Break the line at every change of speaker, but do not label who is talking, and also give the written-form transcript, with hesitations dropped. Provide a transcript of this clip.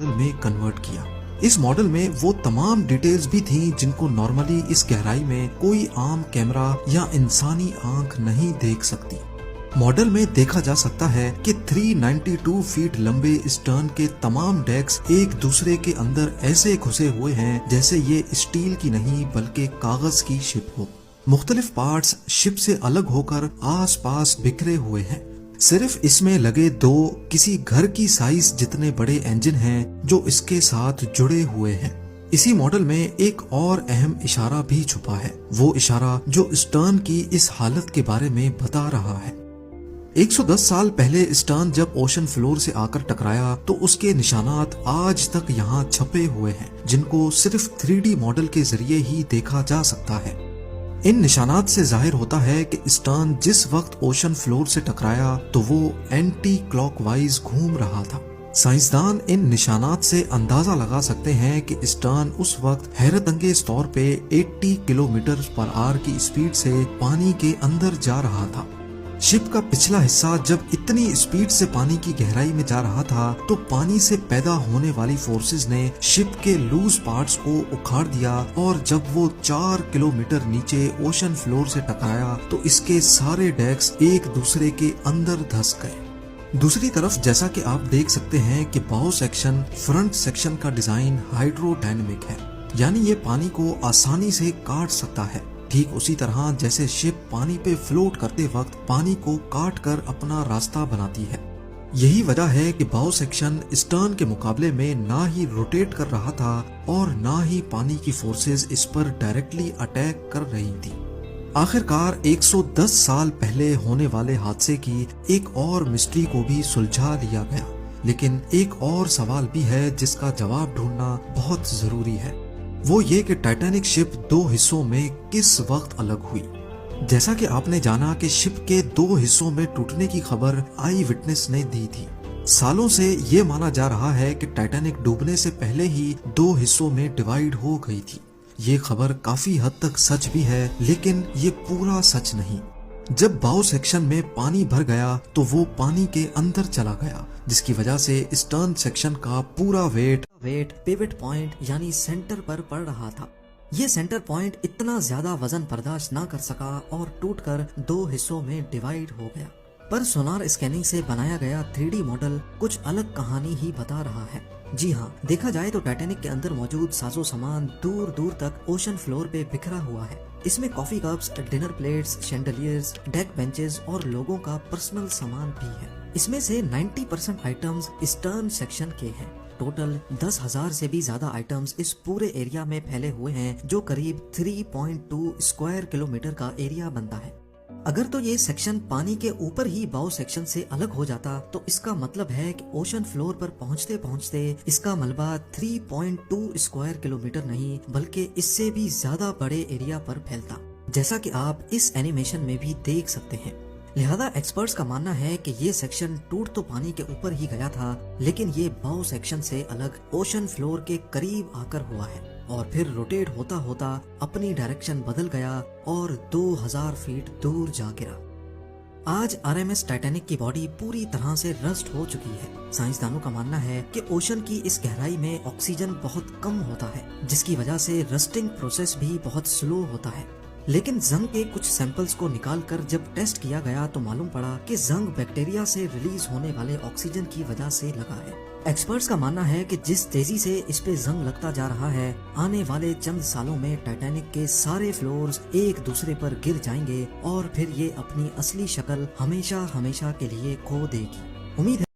Model में convert किया। इस मॉडल में वो तमाम डिटेल्स भी थीं जिनको नॉर्मली इस गहराई में कोई आम कैमरा या इंसानी आंख नहीं देख सकती। मॉडल में देखा जा सकता है कि 392 फीट लंबे स्टर्न के तमाम डेक्स एक दूसरे के अंदर ऐसे घुसे हुए हैं जैसे ये स्टील की नहीं बल्कि कागज की शिप हो। मुख्तलिफ पार्ट्स शिप से अलग होकर आस पास बिखरे हुए हैं। सिर्फ इसमें लगे दो किसी घर की साइज जितने बड़े इंजन हैं जो इसके साथ जुड़े हुए हैं। इसी मॉडल में एक और अहम इशारा भी छुपा है, वो इशारा जो स्टर्न की इस हालत के बारे में बता रहा है। 110 साल पहले स्टर्न जब ओशन फ्लोर से आकर टकराया तो उसके निशानात आज तक यहाँ छपे हुए हैं, जिनको सिर्फ 3D मॉडल के जरिए ही देखा जा सकता है। इन निशानात से जाहिर होता है कि स्टर्न जिस वक्त ओशन फ्लोर से टकराया तो वो एंटी क्लॉकवाइज घूम रहा था। साइंसदान इन निशानात से अंदाजा लगा सकते हैं कि स्टर्न उस वक्त हैरत अंगेज तौर पे 80 किलोमीटर पर आवर की स्पीड से पानी के अंदर जा रहा था। शिप का पिछला हिस्सा जब इतनी स्पीड से पानी की गहराई में जा रहा था तो पानी से पैदा होने वाली फोर्सेस ने शिप के लूज पार्ट्स को उखाड़ दिया और जब वो 4 किलोमीटर नीचे ओशन फ्लोर से टकराया तो इसके सारे डेक्स एक दूसरे के अंदर धंस गए। दूसरी तरफ जैसा कि आप देख सकते हैं कि बाउ सेक्शन फ्रंट सेक्शन का डिजाइन हाइड्रोडायनेमिक है, यानी ये पानी को आसानी से काट सकता है। ठीक उसी तरह जैसे शिप पानी पे फ्लोट करते वक्त पानी को काट कर अपना रास्ता बनाती है। यही वजह है कि बाउ सेक्शन स्टर्न के मुकाबले में ना ही रोटेट कर रहा था और ना ही पानी की फोर्सेस इस पर डायरेक्टली अटैक कर रही थी। आखिरकार 110 साल पहले होने वाले हादसे की एक और मिस्ट्री को भी सुलझा लिया गया, लेकिन एक और सवाल भी है जिसका जवाब ढूंढना बहुत जरूरी है। वो ये कि टाइटैनिक शिप दो हिस्सों में किस वक्त अलग हुई। जैसा कि आपने जाना कि शिप के दो हिस्सों में टूटने की खबर आई विटनेस ने दी थी। सालों से ये माना जा रहा है कि टाइटैनिक डूबने से पहले ही दो हिस्सों में डिवाइड हो गई थी। ये खबर काफी हद तक सच भी है, लेकिन ये पूरा सच नहीं। जब बाउ सेक्शन में पानी भर गया तो वो पानी के अंदर चला गया, जिसकी वजह से स्टर्न सेक्शन का पूरा वेट पिवट पॉइंट यानी सेंटर पर पड़ रहा था। ये सेंटर पॉइंट इतना ज्यादा वजन बर्दाश्त ना कर सका और टूटकर दो हिस्सों में डिवाइड हो गया। पर सोनार स्कैनिंग से बनाया गया 3D मॉडल कुछ अलग कहानी ही बता रहा है। जी हाँ, देखा जाए तो टाइटैनिक के अंदर मौजूद साजो सामान दूर दूर तक ओशन फ्लोर पे बिखरा हुआ है। इसमें coffee cups, dinner plates, chandeliers, deck benches और लोगों का पर्सनल सामान भी है। इसमें से 90% आइटम्स स्टर्न सेक्शन के हैं। टोटल 10,000 से भी ज्यादा आइटम्स इस पूरे एरिया में फैले हुए हैं, जो करीब 3.2 स्क्वायर किलोमीटर का एरिया बनता है। अगर तो ये सेक्शन पानी के ऊपर ही बाउ सेक्शन से अलग हो जाता तो इसका मतलब है कि ओशन फ्लोर पर पहुंचते पहुंचते इसका मलबा 3.2 स्क्वायर किलोमीटर नहीं बल्कि इससे भी ज्यादा बड़े एरिया पर फैलता, जैसा कि आप इस एनिमेशन में भी देख सकते हैं। लिहाजा एक्सपर्ट्स का मानना है कि ये सेक्शन टूट तो पानी के ऊपर ही गया था, लेकिन ये बाउ सेक्शन से अलग ओशन फ्लोर के करीब आकर हुआ है और फिर रोटेट होता होता अपनी डायरेक्शन बदल गया और 2000 फीट दूर जा गिरा। आज RMS टाइटैनिक की बॉडी पूरी तरह से रस्ट हो चुकी है। साइंसदानों का मानना है कि ओशन की इस गहराई में ऑक्सीजन बहुत कम होता है, जिसकी वजह से रस्टिंग प्रोसेस भी बहुत स्लो होता है। लेकिन जंग के कुछ सैंपल्स को निकालकर जब टेस्ट किया गया तो मालूम पड़ा कि जंग बैक्टीरिया से रिलीज होने वाले ऑक्सीजन की वजह से लगा है। एक्सपर्ट्स का मानना है कि जिस तेजी से इस पे जंग लगता जा रहा है, आने वाले चंद सालों में टाइटैनिक के सारे फ्लोर्स एक दूसरे पर गिर जाएंगे और फिर ये अपनी असली शक्ल हमेशा हमेशा के लिए खो देगी। उम्मीद है